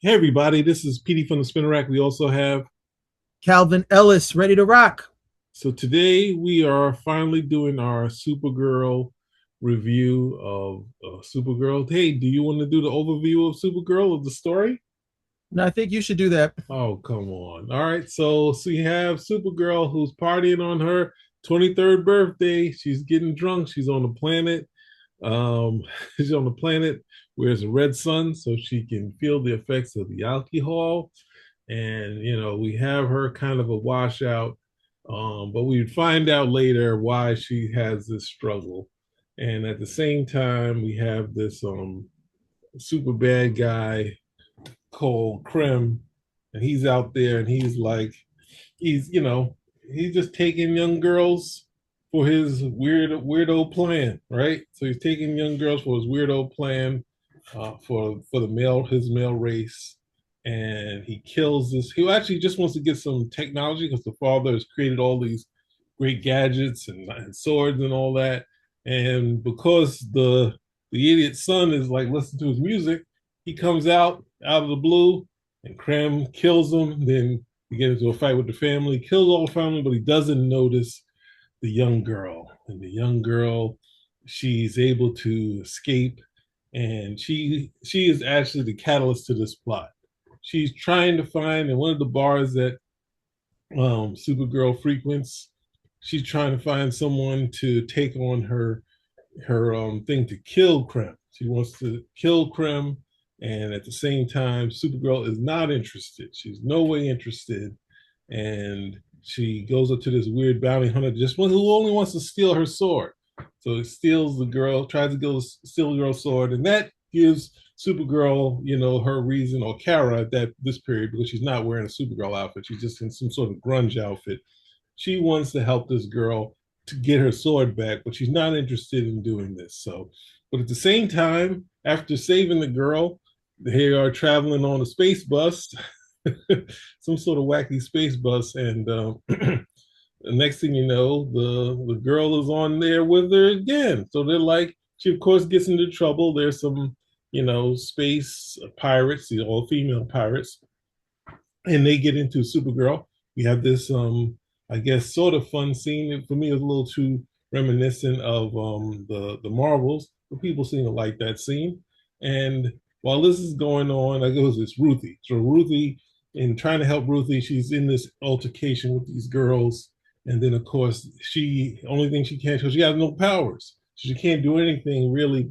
Hey everybody, this is Petey from the Spinner Rack. We also have Calvin Ellis, ready to rock. so today we are finally doing our Supergirl review of Supergirl. Hey, do you want to do the overview of Supergirl of the story? And I think you should do that. Oh, come on. All right, so we have Supergirl who's partying on her 23rd birthday. She's getting drunk. She's on a planet. Um, she's on a planet where there's a red sun, so she can feel the effects of the alcohol. And we have her kind of a washout, but we would find out later why she has this struggle. And at the same time, we have this super bad guy called Krim, and he's out there, and he's like, he's he's just taking young girls for his weirdo plan, right? So he's taking young girls for his weirdo plan, for the male his male race, and he kills this. He actually just wants to get some technology because the father has created all these great gadgets and swords and all that, and because the idiot son is like listening to his music, he comes out of the blue, and Krem kills him. Then he gets into a fight with the family, kills all the family, but he doesn't notice the young girl. And the young girl, she's able to escape, and she is actually the catalyst to this plot. She's trying to find in one of the bars that Supergirl frequents. She's trying to find someone to take on her thing to kill Krem. She wants to kill Krem, and at the same time, Supergirl is not interested. She's no way interested, and she goes up to this weird bounty hunter, just one who only wants to steal her sword. So he steals the girl, tries to go steal the girl's sword, and that gives Supergirl, her reason, or Kara at this period, because she's not wearing a Supergirl outfit. She's just in some sort of grunge outfit. She wants to help this girl to get her sword back, but she's not interested in doing this. So, but at the same time, after saving the girl, they are traveling on a space bus, some sort of wacky space bus, and the next thing you know, the girl is on there with her again. So they're like, she of course gets into trouble. There's some, space pirates, all female pirates, and they get into Supergirl. We have this, I guess, sort of fun scene. For me, it was a little too reminiscent of the Marvels, but people seem to like that scene. And while this is going on, I guess it's Ruthie. So Ruthie, in trying to help Ruthie, she's in this altercation with these girls, and then of course she only thing she can, because she has no powers, so she can't do anything really,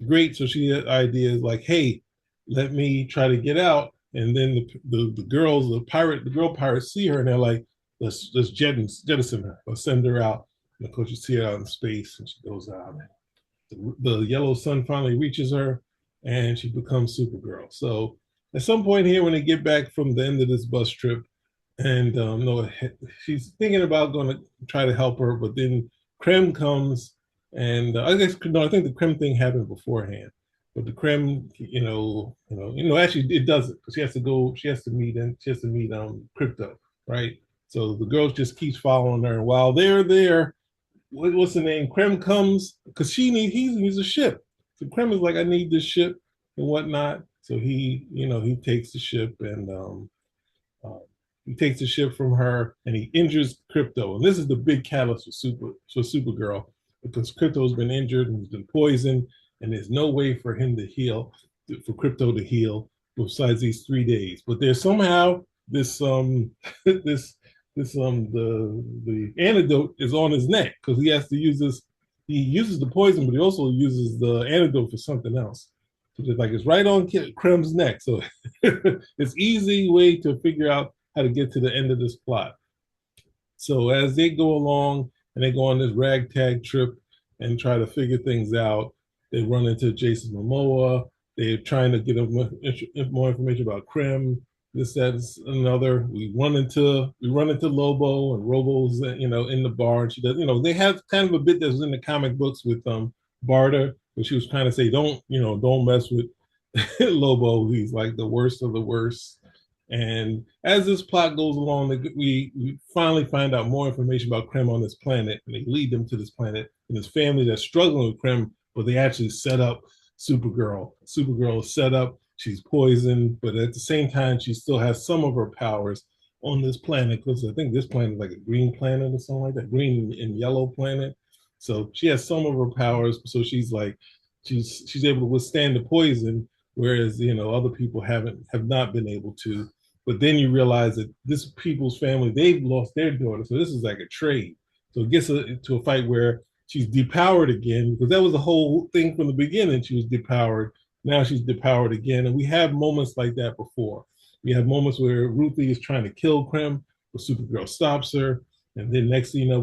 great. So she had ideas like, hey, let me try to get out. And then the girls, the girl pirates see her, and they're like, let's jettison her or send her out. And of course, you see her out in space, and she goes out. The yellow sun finally reaches her, and she becomes Supergirl. So at some point here, when they get back from the end of this bus trip, and no, she's thinking about going to try to help her, but then Krem comes, and I guess no, I think the Krem thing happened beforehand. But the Krem, actually it doesn't, because she has to go, she has to meet Crypto, right? So the girl just keeps following her, and while they're there, what's the name? Krem comes because he needs a ship. So Krem is like, I need this ship and whatnot. So he takes the ship, and uh, he takes the ship from her, and he injures Crypto. And this is the big catalyst for Supergirl, because Crypto's been injured and he's been poisoned, and there's no way for him to heal, for Crypto to heal, besides these 3 days. But there's somehow this this the antidote is on his neck, because he has to use this. He uses the poison, but he also uses the antidote for something else. So it's right on Krem's neck. So it's easy way to figure out how to get to the end of this plot. So as they go along and they go on this ragtag trip and try to figure things out, they run into Jason Momoa. They're trying to get more information about Krem. This, that's another. We run into Lobo, and Robo's in the bar, and she does. They have kind of a bit that was in the comic books with Barter, where she was trying to say, don't mess with Lobo. He's like the worst of the worst. And as this plot goes along, we finally find out more information about Krem on this planet, and they lead them to this planet and this family that's struggling with Krem, but they actually set up Supergirl. Supergirl is set up she's poisoned, but at the same time, she still has some of her powers on this planet because I think this planet is like a green planet or something like that, green and yellow planet. So she has some of her powers. So she's like, she's able to withstand the poison, whereas other people have not been able to. But then you realize that this people's family, they've lost their daughter, so this is like a trade. So it gets to a fight where she's depowered again because that was the whole thing from the beginning. She was depowered. Now she's depowered again, and we have moments like that before. We have moments where Ruthie is trying to kill Krim, but Supergirl stops her. And then next thing you know,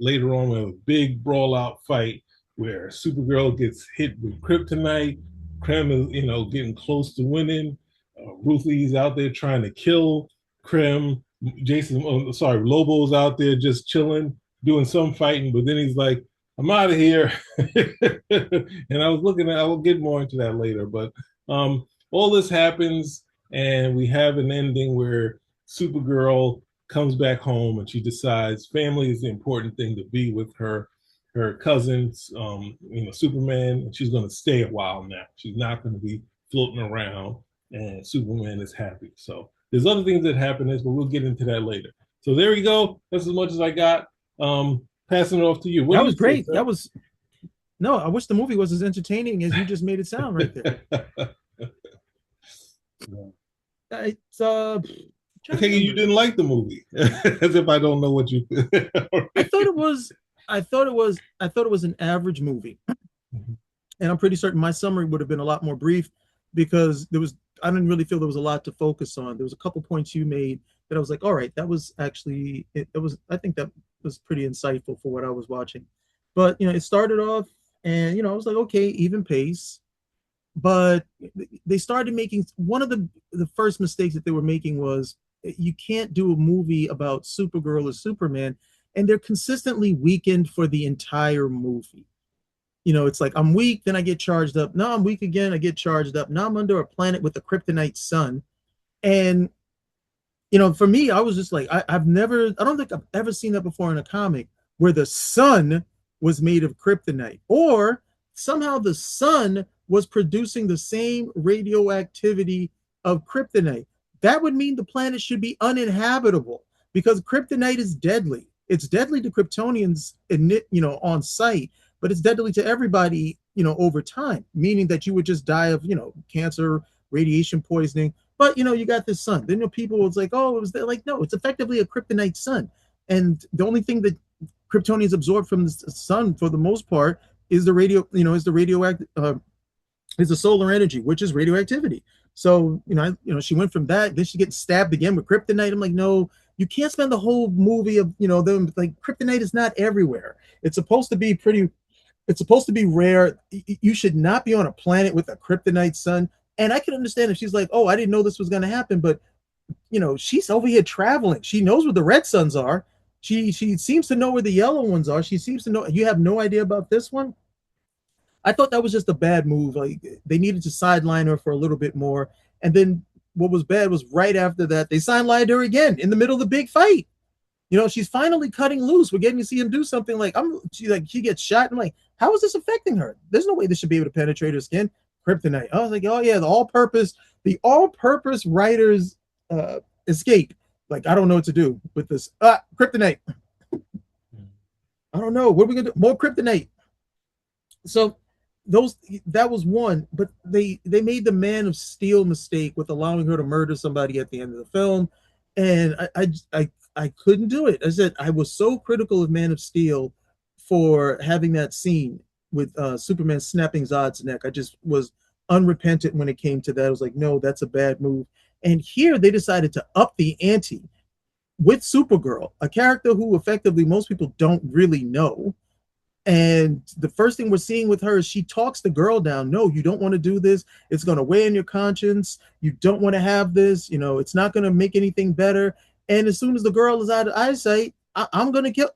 later on we have a big brawl out fight where Supergirl gets hit with kryptonite. Krim is getting close to winning. Ruthie's out there trying to kill Krim. Lobo's out there just chilling, doing some fighting, but then he's like, I'm out of here. And I'll get more into that later. But all this happens, and we have an ending where Supergirl comes back home and she decides family is the important thing, to be with her cousins, Superman, and she's going to stay a while now. She's not going to be floating around, and Superman is happy. So there's other things that happen, but we'll get into that later. So there you go. That's as much as I got. Passing it off to you. What that was great. That was no. I wish the movie was as entertaining as you just made it sound right there. It's okay, you didn't like the movie, as if I don't know what you. I thought it was an average movie, and I'm pretty certain my summary would have been a lot more brief because I didn't really feel there was a lot to focus on. There was a couple points you made that I was like, all right, that was actually I think that was pretty insightful for what I was watching. But it started off, and I was like, okay, even pace. But they started making one of the first mistakes that they were making was you can't do a movie about Supergirl or Superman and they're consistently weakened for the entire movie. It's like I'm weak, then I get charged up. Now I'm weak again, I get charged up. Now I'm under a planet with a kryptonite sun. And for me, I was just like, I don't think I've ever seen that before in a comic where the sun was made of kryptonite, or somehow the sun was producing the same radioactivity of kryptonite. That would mean the planet should be uninhabitable because kryptonite is deadly. It's deadly to Kryptonians, on sight, but it's deadly to everybody, over time, meaning that you would just die of, cancer, radiation poisoning. But you got this sun. Then people was like, oh, it was like, no, it's effectively a kryptonite sun. And the only thing that Kryptonians absorb from the sun for the most part is is the solar energy, which is radioactivity. So, she went from that, then she gets stabbed again with kryptonite. I'm like, no, you can't spend the whole movie of, them like kryptonite is not everywhere. It's supposed to be rare. You should not be on a planet with a kryptonite sun. And I can understand if she's like, oh, I didn't know this was going to happen. But, she's over here traveling. She knows where the red suns are. She seems to know where the yellow ones are. She seems to know. You have no idea about this one. I thought that was just a bad move. Like they needed to sideline her for a little bit more. And then what was bad was right after that, they sidelined her again in the middle of the big fight. She's finally cutting loose. We're getting to see him do something she gets shot. And like, how is this affecting her? There's no way this should be able to penetrate her skin. Kryptonite. I was like, oh yeah, the all-purpose writers escape. Like, I don't know what to do with this. Kryptonite. I don't know. What are we gonna do? More kryptonite. So that was one, but they made the Man of Steel mistake with allowing her to murder somebody at the end of the film, and I couldn't do it. I said I was so critical of Man of Steel for having that scene with Superman snapping Zod's neck. I just was unrepentant when it came to that. I was like, no, that's a bad move. And here they decided to up the ante with Supergirl, a character who effectively most people don't really know. And the first thing we're seeing with her is she talks the girl down. No, you don't want to do this. It's going to weigh on your conscience. You don't want to have this. It's not going to make anything better. And as soon as the girl is out of eyesight, I'm going to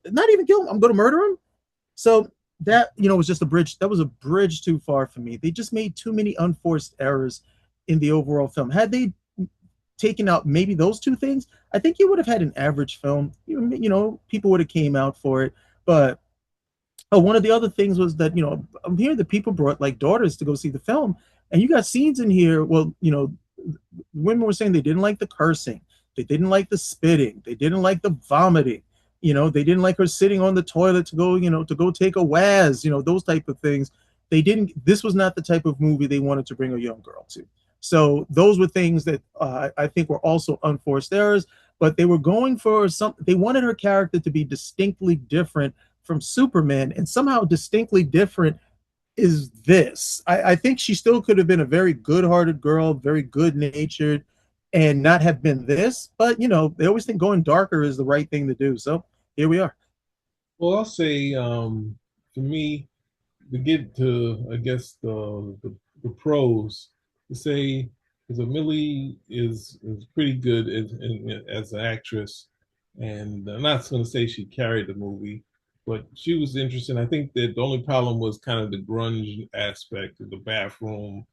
not even kill him. I'm going to murder him. So that, was just a bridge. That was a bridge too far for me. They just made too many unforced errors in the overall film. Had they taken out maybe those two things, I think you would have had an average film. People would have came out for it. But one of the other things was that, I'm hearing that people brought like daughters to go see the film. And you got scenes in here. Well, women were saying they didn't like the cursing, they didn't like the spitting, they didn't like the vomiting. They didn't like her sitting on the toilet to go, to go take a waz. Those type of things. They didn't. This was not the type of movie they wanted to bring a young girl to. So those were things that I think were also unforced errors. But they were going for some. They wanted her character to be distinctly different from Superman, and somehow distinctly different is this. I think she still could have been a very good-hearted girl, very good-natured, and not have been this. But they always think going darker is the right thing to do. So here we are. Well, I'll say for me, to get to, I guess, the pros, to say, because Millie is pretty good as an actress, and I'm not going to say she carried the movie, but she was interesting. I think that the only problem was kind of the grunge aspect of the bathroom,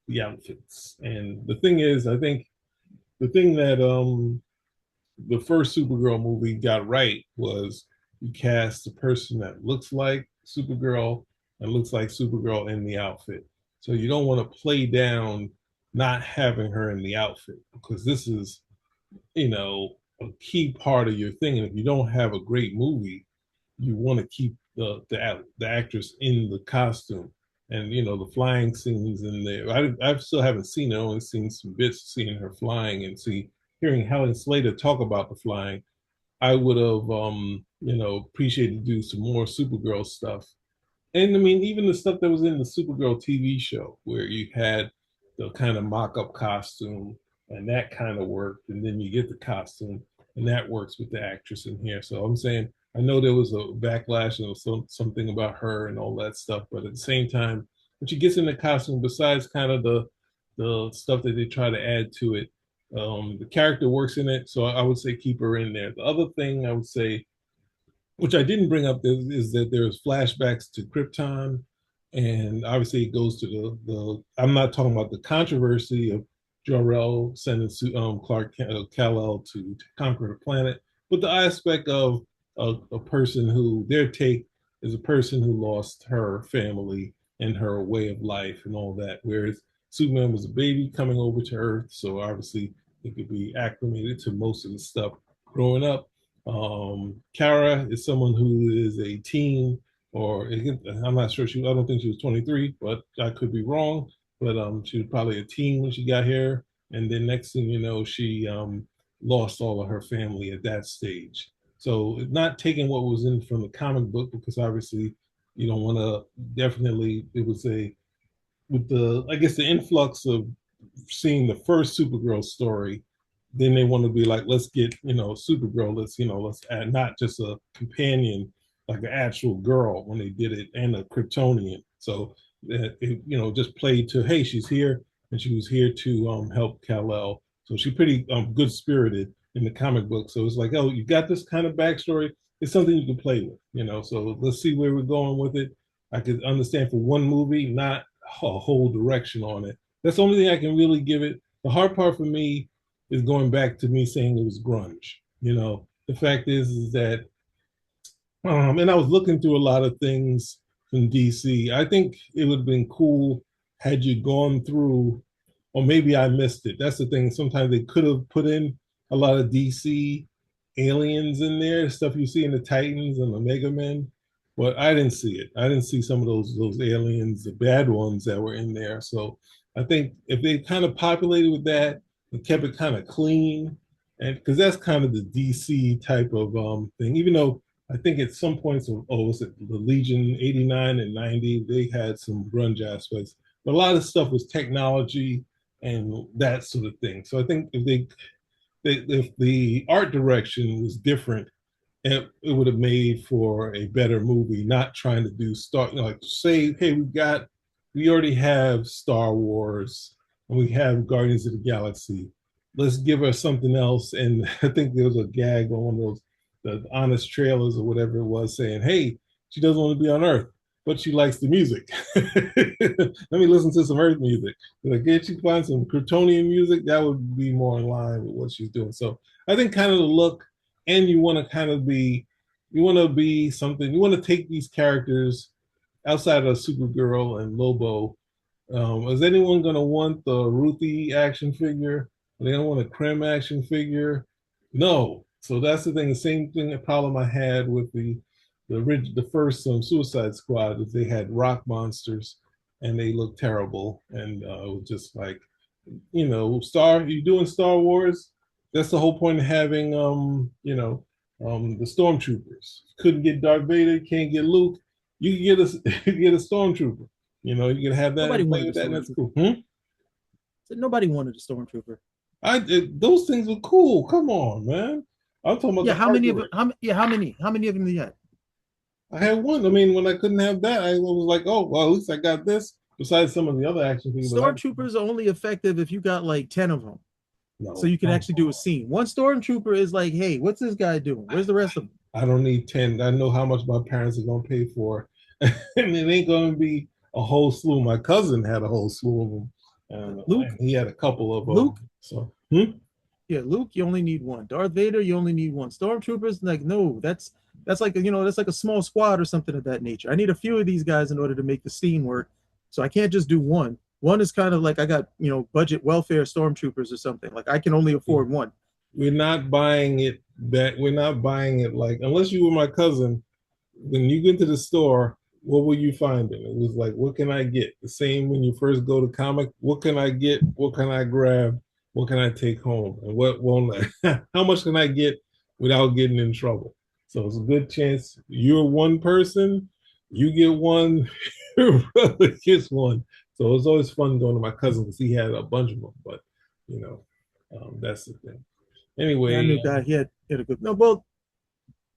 the outfits, and the thing is, I think the thing that the first Supergirl movie got right was you cast a person that looks like Supergirl and looks like Supergirl in the outfit. So you don't want to play down not having her in the outfit because this is, a key part of your thing. And if you don't have a great movie, you want to keep the actress in the costume. And the flying scenes in there. I still haven't seen it. I only seen some bits, seeing her flying and hearing Helen Slater talk about the flying. I would have, appreciated to do some more Supergirl stuff. And I mean, even the stuff that was in the Supergirl TV show, where you had the kind of mock-up costume, and that kind of worked, and then you get the costume, and that works with the actress in here. So I'm saying, I know there was a backlash and something about her and all that stuff, but at the same time, when she gets in the costume, besides kind of the stuff that they try to add to it, the character works in it. So I would say keep her in there. The other thing I would say, which I didn't bring up, is that there's flashbacks to Krypton, and obviously it goes to the. I'm not talking about the controversy of Jor-El sending Clark Kal-El to conquer the planet, but the aspect of a person who their take is a person who lost her family and her way of life and all that, whereas Superman was a baby coming over to Earth, so obviously it could be acclimated to most of the stuff growing up. Kara is someone who is a teen, or I'm not sure. I don't think she was 23, but I could be wrong. But she was probably a teen when she got here, and then next thing you know, she lost all of her family at that stage. So not taking what was in from the comic book, because obviously you don't want to. Definitely, it was a with the I guess the influx of seeing the first Supergirl story, then they want to be like, let's get Supergirl. Let's add not just a companion, like an actual girl when they did it, and a Kryptonian. So it just played to, hey, she's here and she was here to help Kal-El. So she's pretty good spirited in the comic book. So it's like, oh, you got this kind of backstory. It's something you can play with. So let's see where we're going with it. I could understand for one movie, not a whole direction on it. That's the only thing I can really give it. The hard part for me is going back to me saying it was grunge. The fact is that, and I was looking through a lot of things from DC. I think it would have been cool had you gone through, or maybe I missed it. That's the thing. Sometimes they could have put in a lot of DC aliens in there, stuff you see in the Titans and the Mega Men, but I didn't see it. I didn't see some of those aliens, the bad ones that were in there. So I think if they kind of populated with that and kept it kind of clean, and because that's kind of the DC type of thing, even though I think at some points of, was it the Legion 89 and 90, they had some grunge aspects, but a lot of stuff was technology and that sort of thing. So I think if the art direction was different, it would have made for a better movie, not trying to do like say, hey, we already have Star Wars and we have Guardians of the Galaxy. Let's give her something else. And I think there was a gag on one of those the honest trailers or whatever it was saying, hey, she doesn't want to be on Earth, but she likes the music. Let me listen to some Earth music. Like, if she find some Kryptonian music, that would be more in line with what she's doing. So I think kind of the look, and you want to be something, you want to take these characters outside of Supergirl and Lobo, Is anyone gonna want the Ruthie action figure? Are they gonna want a Krem action figure? No. So that's the thing. The same thing, the problem I had with the first Suicide Squad is they had rock monsters and they looked terrible, and it was just like, you doing Star Wars? That's the whole point of having the stormtroopers. Couldn't get Darth Vader, can't get Luke. You can get a you get a stormtrooper. You can have that Nobody and play wanted a with that, and that's stormtrooper. cool. So nobody wanted a stormtrooper. Those things were cool. Come on, man. I'm talking about Yeah, the how many of them? artwork. How many of them do you have? I had one. I mean, when I couldn't have that, I was like, oh, well, at least I got this. Besides some of the other action things, but I Stormtroopers are only effective if you got like 10 of them. So no, you can come actually do a on. scene. One stormtrooper is like, hey, what's this guy doing? Where's the rest of them? I don't need 10. I know how much my parents are gonna pay for, and it ain't gonna be a whole slew. My cousin had a whole slew of them, Luke, and he had a couple of them. Luke, So yeah, Luke, you only need one. Darth Vader, you only need one. Stormtroopers, like, no, that's like that's like a small squad or something of that nature. I need a few of these guys in order to make the scene work. So I can't just do one. One is kind of like I got, budget welfare stormtroopers or something. Like I can only afford one. we're not buying it that we're not buying it like unless you were my cousin. When you get to the store, what will you find? It was like, what can I get? The same when you first go to comic. What can I get? What can I grab? What can I take home? And what won't I? How much can I get without getting in trouble? So it's a good chance you're one person, you get one, your brother gets one. So it's always fun going to my cousin because he had a bunch of them. But you know, that's the thing. Yeah, I Anyway, knew a guy. He had a good. No, well,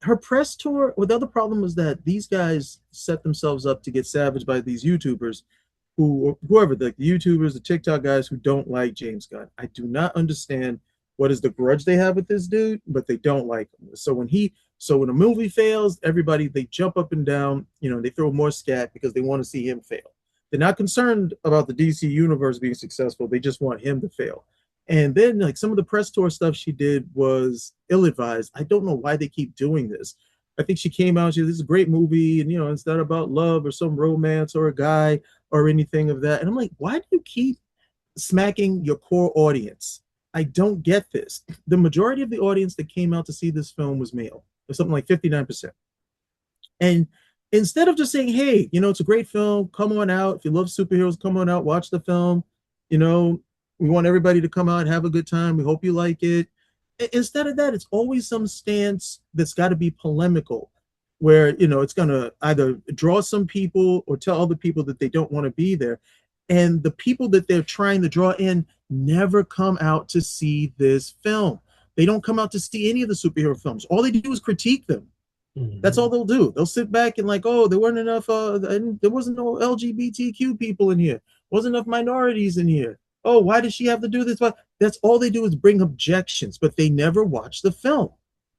her press tour. Well, the other problem was that these guys set themselves up to get savaged by these YouTubers, whoever the YouTubers, the TikTok guys who don't like James Gunn. I do not understand what is the grudge they have with this dude, but they don't like him. So when a movie fails, everybody they jump up and down. They throw more scat because they want to see him fail. They're not concerned about the DC universe being successful. They just want him to fail. And then like some of the press tour stuff she did was ill-advised. I don't know why they keep doing this. I think she came out, this is a great movie, and it's not about love or some romance or a guy or anything of that. And I'm like, why do you keep smacking your core audience? I don't get this. The majority of the audience that came out to see this film was male. Or something like 59%. And instead of just saying, hey, it's a great film, come on out. If you love superheroes, come on out, watch the film. You know, we want everybody to come out, have a good time. We hope you like it. Instead of that, it's always some stance that's got to be polemical, where, it's going to either draw some people or tell other people that they don't want to be there. And the people that they're trying to draw in never come out to see this film. They don't come out to see any of the superhero films. All they do is critique them. That's all mhm. they'll do. They'll sit back and like, oh, there weren't enough. There wasn't no LGBTQ people in here. Wasn't enough minorities in here. Oh, why does she have to do this? That's all they do is bring objections, but they never watch the film.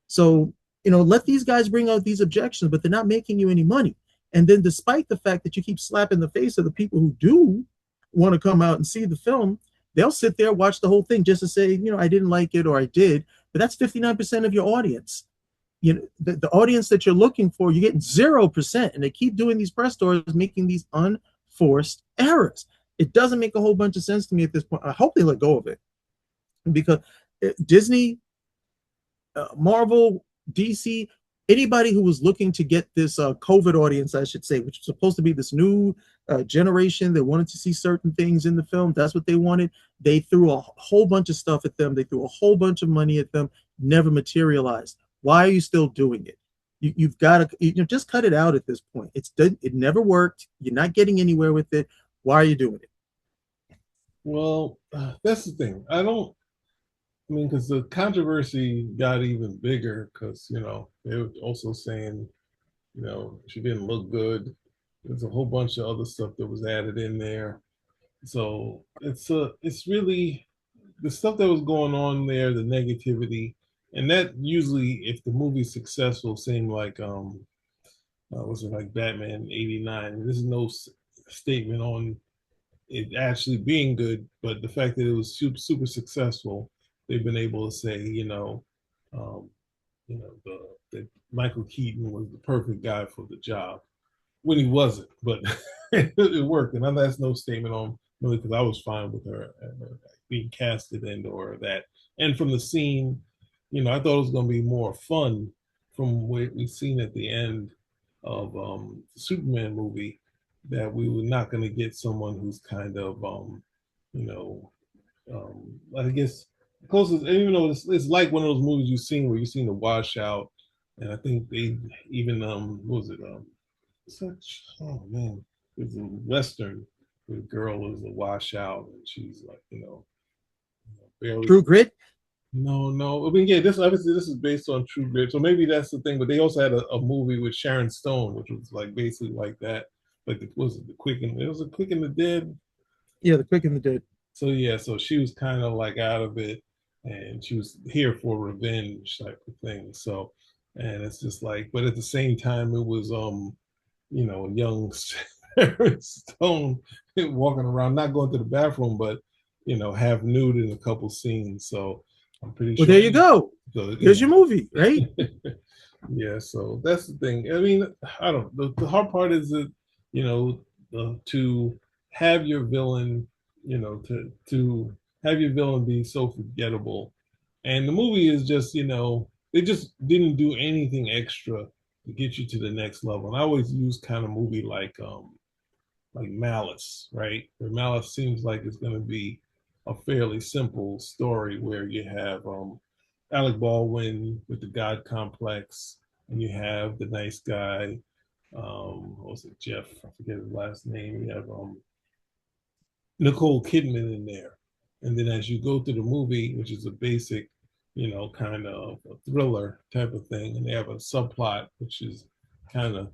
So let these guys bring out these objections, but they're not making you any money. And then, despite the fact that you keep slapping the face of the people who do want to come out and see the film, they'll sit there watch the whole thing just to say, I didn't like it or I did. But that's 59% of your audience. The audience that you're looking for, you're getting 0%, and they keep doing these press tours, making these unforced errors. It doesn't make a whole bunch of sense to me at this point. I hope they let go of it, because Disney, Marvel, DC, anybody who was looking to get this COVID audience, I should say, which was supposed to be this new generation that wanted to see certain things in the film, that's what they wanted. They threw a whole bunch of stuff at them. They threw a whole bunch of money at them, never materialized. Why are you still doing it? You've got to just cut it out at this point. It never worked. You're not getting anywhere with it. Why are you doing it? Well, that's the thing. I mean, because the controversy got even bigger because, they were also saying, she didn't look good. There's a whole bunch of other stuff that was added in there. So it's really the stuff that was going on there, the negativity, and that usually, if the movie's successful, seemed like was it like Batman '89? This is no statement on it actually being good, but the fact that it was super, super successful, they've been able to say, um, that Michael Keaton was the perfect guy for the job when he wasn't, but it worked. And that's no statement on really, because I was fine with her being casted and or that. And from the scene, I thought it was going to be more fun from what we've seen at the end of the Superman movie, that we were not going to get someone who's kind of, you know, I guess closest, even though it's like one of those movies you've seen where you've seen the washout, and I think they even what was it such oh man, it's a western where the girl is a washout and she's like barely. True Grit. No, no. I mean, yeah, this obviously this is based on True Grit, so maybe that's the thing. But they also had a movie with Sharon Stone, which was like basically like that. Like was it the Quick and it was a Quick and the Dead. Yeah, The Quick and the Dead. So yeah, so she was kind of like out of it, and she was here for revenge type of thing. So, and it's just like, but at the same time, it was a young Stone walking around, not going to the bathroom, but half nude in a couple scenes. So I'm pretty Well, sure. there you go. So, There's your movie, right? yeah, so that's the thing. I mean, I don't. The hard part is that to have your villain, to have your villain be so forgettable, and the movie is just they just didn't do anything extra to get you to the next level. And I always use kind of movie like Malice, right? Where Malice seems like it's going to be a fairly simple story where you have Alec Baldwin with the God complex, and you have the nice guy. What was it, Jeff? I forget his last name. You have Nicole Kidman in there, and then as you go through the movie, which is a basic, kind of a thriller type of thing, and they have a subplot which is kind of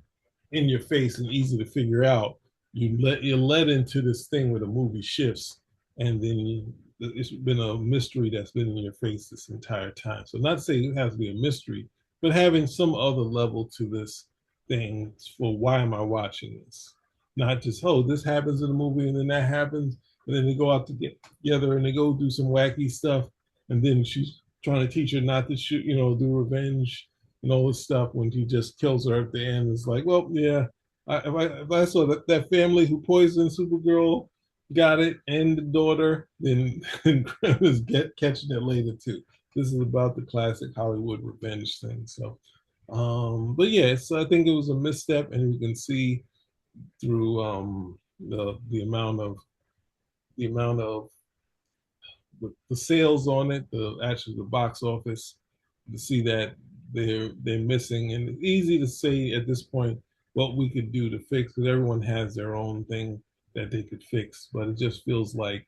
in your face and easy to figure out. You're led into this thing where the movie shifts, and then it's been a mystery that's been in your face this entire time. So not to say it has to be a mystery, but having some other level to this thing for why am I watching this? Not just this happens in the movie and then that happens, and then they go out to get together and they go do some wacky stuff, and then she's trying to teach her not to shoot, do revenge and all this stuff when he just kills her at the end. It's like, well, yeah, if I saw that family who poisoned Supergirl got it and the daughter, then Graham is catching it later too. This is about the classic Hollywood revenge thing. So, but yeah, so I think it was a misstep, and you can see through the amount of the sales on it, the box office, to see that they're missing. And it's easy to say at this point what we could do to fix, because everyone has their own thing that they could fix. But it just feels like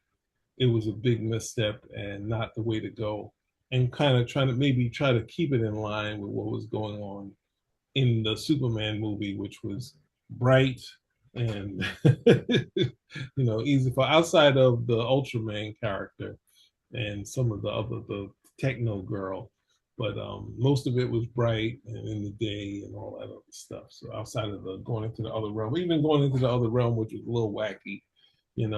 it was a big misstep and not the way to go. And kind of trying to maybe try to keep it in line with what was going on in the Superman movie, which was bright and easy for outside of the Ultraman character and some of the other the techno girl, but most of it was bright and in the day and all that other stuff. So outside of the going into the other realm, even going into the other realm, which was a little wacky, it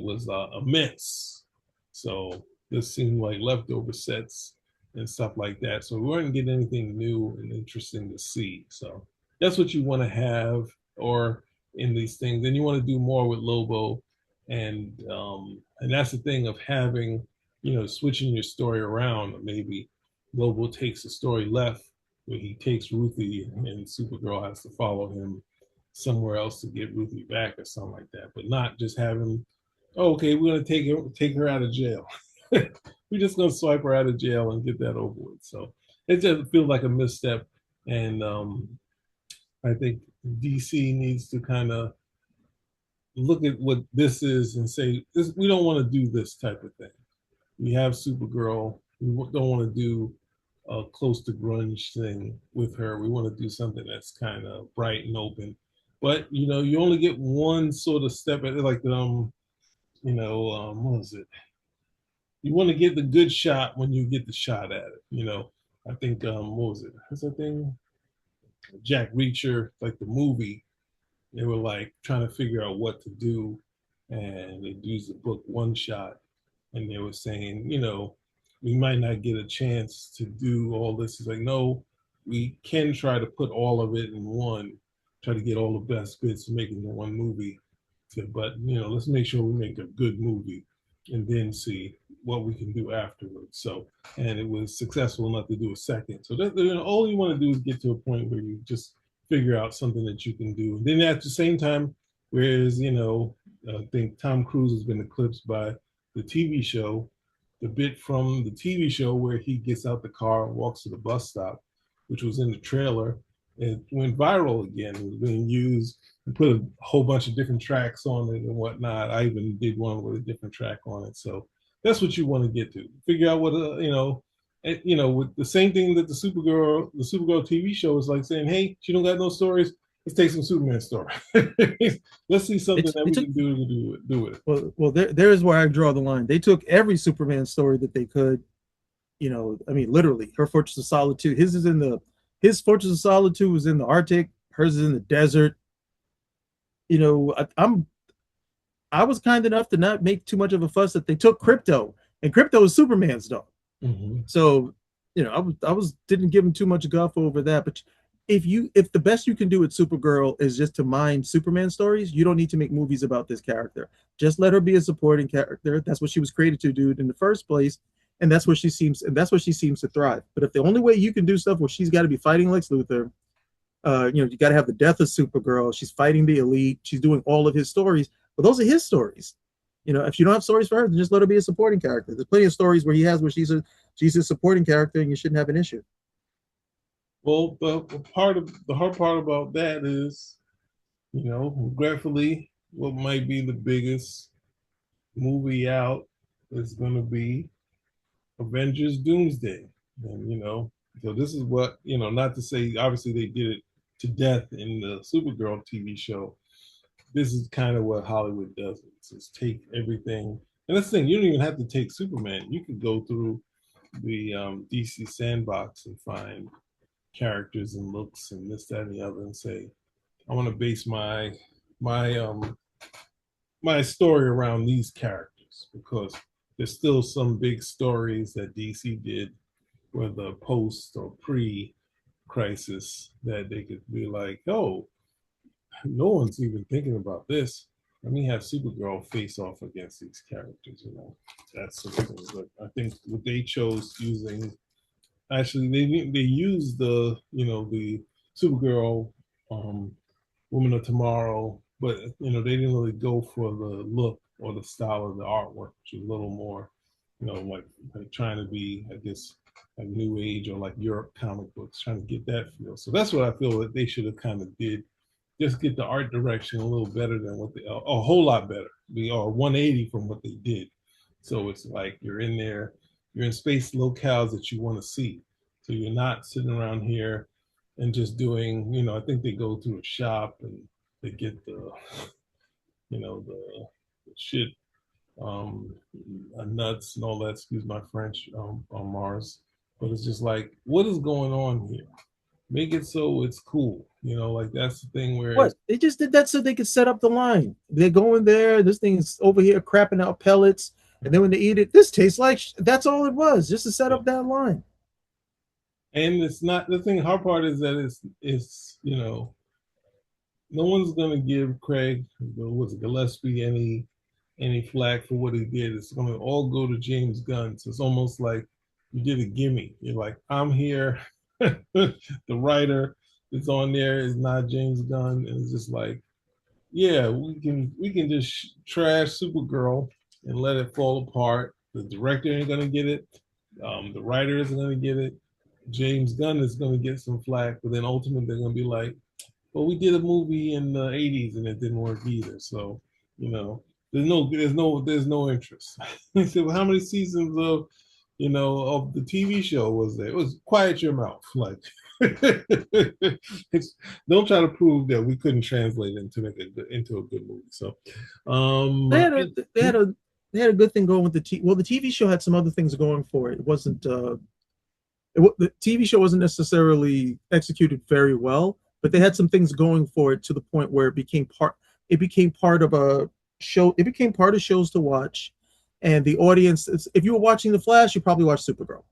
was immense. So this seemed like leftover sets and stuff like that. So we weren't getting anything new and interesting to see. So that's what you want to have, or in these things. Then you want to do more with Lobo, and that's the thing of having switching your story around. Maybe Lobo takes the story left where he takes Ruthie and Supergirl has to follow him somewhere else to get Ruthie back or something like that. But not just having, oh, okay, we're gonna take her out of jail. We're just gonna swipe her out of jail and get that over with. So it just feels like a misstep, and I think DC needs to kind of look at what this is and say, this, we don't want to do this type of thing. We have Supergirl. We don't want to do a close to grunge thing with her. We want to do something that's kind of bright and open. But you only get one sort of step at it, like what was it? You want to get the good shot when you get the shot at it. I think what was it? What's that thing? Jack Reacher, like the movie. They were like trying to figure out what to do, and they used the book One Shot, and they were saying, we might not get a chance to do all this. It's like, no, we can try to put all of it in one, try to get all the best bits to make it in one movie. But let's make sure we make a good movie and then see what we can do afterwards. So, and it was successful enough to do a second. So that all you want to do is get to a point where you just figure out something that you can do. And then at the same time, whereas I think Tom Cruise has been eclipsed by the TV show, the bit from the TV show where he gets out the car and walks to the bus stop, which was in the trailer. It went viral again. It was being used and put a whole bunch of different tracks on it and whatnot. I even did one with a different track on it. So that's what you want to get to. Figure out what with the same thing that the Supergirl TV show is like saying, hey, she don't got no stories. Let's take some Superman story. Let's see something that we can do with it. Well, there is where I draw the line. They took every Superman story that they could. I mean, literally, her Fortress of Solitude. His Fortress of Solitude was in the Arctic. Hers is in the desert. I was kind enough to not make too much of a fuss that they took Crypto, and Crypto is Superman's dog. Mm-hmm. So, I didn't give him too much guff over that. But if the best you can do with Supergirl is just to mine Superman stories, you don't need to make movies about this character. Just let her be a supporting character. That's what she was created to do in the first place, and that's what she seems to thrive. But if the only way you can do stuff where she's got to be fighting Lex Luthor, you got to have the death of Supergirl. She's fighting the Elite. She's doing all of his stories. But those are his stories. If you don't have stories for her, then just let her be a supporting character. There's plenty of stories where she's a supporting character, and you shouldn't have an issue. Well, the hard part about that is, regretfully, what might be the biggest movie out is going to be Avengers Doomsday. And, so this is what, not to say, obviously they did it to death in the Supergirl TV show. This is kind of what Hollywood does. It's just take everything. And that's the thing, you don't even have to take Superman. You could go through the DC sandbox and find characters and looks and this, that, and the other and say, I want to base my story around these characters, because there's still some big stories that DC did, whether post or pre-crisis, that they could be like, oh, no one's even thinking about this. Let me have Supergirl face off against these characters. That's something. But I think what they chose using, actually, they used the Supergirl, Woman of Tomorrow, but they didn't really go for the look or the style of the artwork, which is a little more, like trying to be, I guess, like New Age or like Europe comic books, trying to get that feel. So that's what I feel that they should have kind of did. Just get the art direction a little better than a whole lot better, or 180 from what they did. So it's like you're in there, you're in space locales that you want to see. So you're not sitting around here and just doing, I think they go through a shop and they get the shit, nuts and all that, excuse my French, on Mars. But it's just like, what is going on here? Make it so it's cool. Like that's the thing where what they just did that so they could set up the line. They're going there. This thing is over here crapping out pellets, and then when they eat it, this tastes like that's all it was, just to set up that line. And it's not the thing. Hard part is that it's no one's gonna give Craig, was it Gillespie, any flack for what he did. It's gonna all go to James Gunn. So it's almost like you did a gimme. You're like, I'm here. The writer that's on there is not James Gunn, and it's just like, yeah, we can just trash Supergirl and let it fall apart. The director ain't gonna get it. The writer isn't gonna get it. James Gunn is gonna get some flack, but then ultimately they're gonna be like, well, we did a movie in the '80s and it didn't work either. So, there's no interest. So how many seasons of the TV show was there? It was quiet your mouth. Like, don't try to prove that we couldn't translate it into a good movie. So, they had a good thing going with the TV show had some other things going for it. It wasn't the TV show wasn't necessarily executed very well, but they had some things going for it to the point where it became part of a show. It became part of shows to watch. And the audience, if you were watching The Flash, you probably watched Supergirl.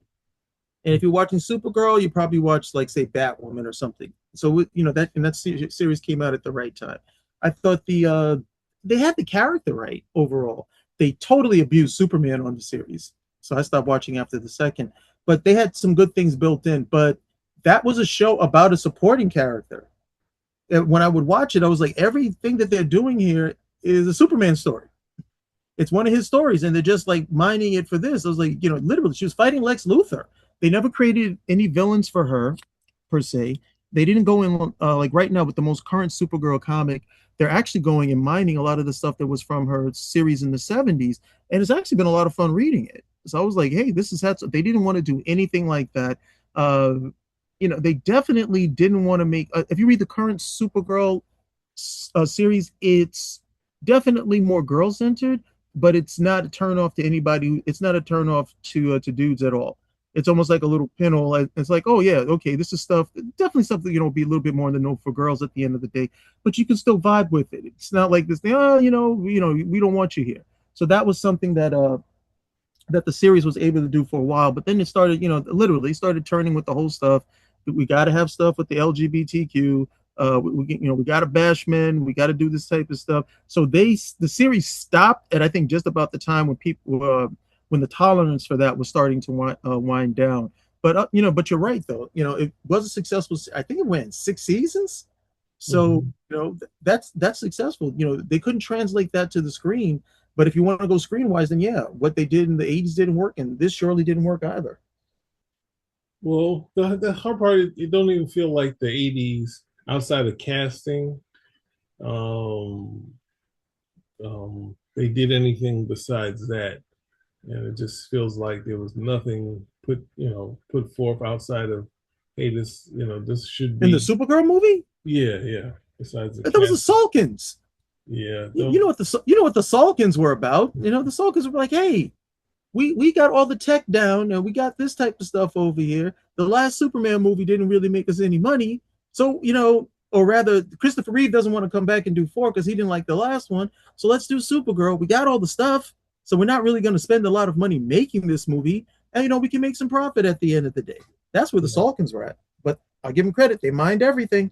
And if you're watching Supergirl, you probably watch, like, say, Batwoman or something. So, that series came out at the right time. I thought the they had the character right overall. They totally abused Superman on the series, so I stopped watching after the second. But they had some good things built in. But that was a show about a supporting character. And when I would watch it, I was like, everything that they're doing here is a Superman story. It's one of his stories, and they're just like mining it for this. I was like, literally, she was fighting Lex Luthor. They never created any villains for her, per se. They didn't go in like right now with the most current Supergirl comic. They're actually going and mining a lot of the stuff that was from her series in the '70s, and it's actually been a lot of fun reading it. So I was like, hey, this is how they didn't want to do anything like that. Uh, they definitely didn't want to make. If you read the current Supergirl series, it's definitely more girl centered, but it's not a turn off to anybody. It's not a turn off to dudes at all. It's almost like a little pinhole. It's like, oh yeah, okay, this is stuff, definitely something be a little bit more in the know for girls at the end of the day, but you can still vibe with it. It's not like this thing. Oh, we don't want you here. So that was something that the series was able to do for a while, but then it started, literally started turning with the whole stuff. We got to have stuff with the LGBTQ. We got to bash men. We got to do this type of stuff. So the series stopped at I think just about the time when the tolerance for that was starting to wind down. But you're right though. It was a successful. I think it went 6 seasons. So Mm-hmm. that's successful. They couldn't translate that to the screen, but if you want to go screen wise, then yeah, what they did in the '80s didn't work, and this surely didn't work either. Well, the hard part is you don't even feel like the '80s outside of casting. Um, they did anything besides that, and it just feels like there was nothing put forth outside of, hey, this should In the be. Supergirl movie, Yeah. Besides the that was the cast. Salkins. Yeah, You know what the Salkins were about. The Salkins were like, hey, we got all the tech down and we got this type of stuff over here. The last Superman movie didn't really make us any money. So, or rather, Christopher Reeve doesn't want to come back and do four because he didn't like the last one. So let's do Supergirl. We got all the stuff. So we're not really going to spend a lot of money making this movie. And, we can make some profit at the end of the day. That's where the yeah. Salkins were at. But I'll give them credit. They mined everything.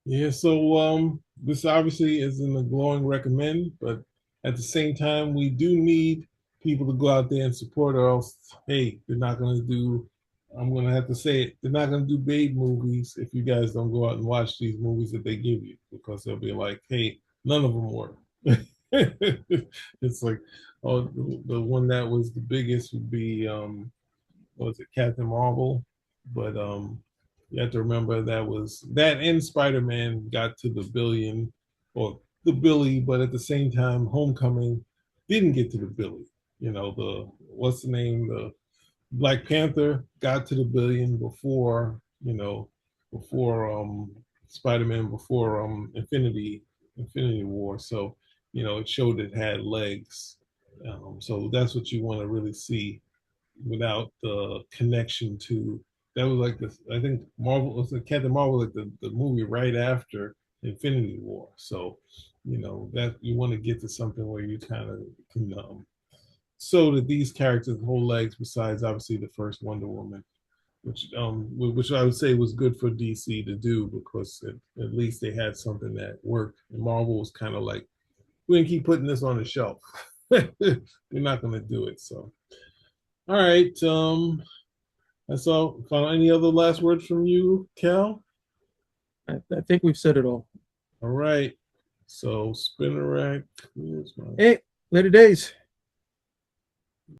Yeah, so this obviously isn't a glowing recommend, but at the same time, we do need people to go out there and support, or else, hey, they're not going to do. I'm going to have to say it. They're not going to do Babe movies if you guys don't go out and watch these movies that they give you, because they'll be like, hey, none of them work. It's like, oh, the one that was the biggest would be what was it, Captain Marvel, but you have to remember that was that and Spider-Man got to the billion or the Billy, but at the same time, Homecoming didn't get to the Billy. The what's the name? The Black Panther got to the billion before, before Spider-Man, before Infinity War. So, it showed it had legs. So that's what you want to really see without the connection to that was like this. I think Marvel was Captain Marvel, like the movie right after Infinity War. So, that you want to get to something where you kind of can so that these characters hold legs besides obviously the first Wonder Woman, which I would say was good for DC to do because at least they had something that worked. And Marvel was kind of like, we're gonna keep putting this on the shelf. We're not gonna do it. So all right. That's all. Any other last words from you, Cal? I think we've said it all. All right. So Spinnerack. Hey, later days.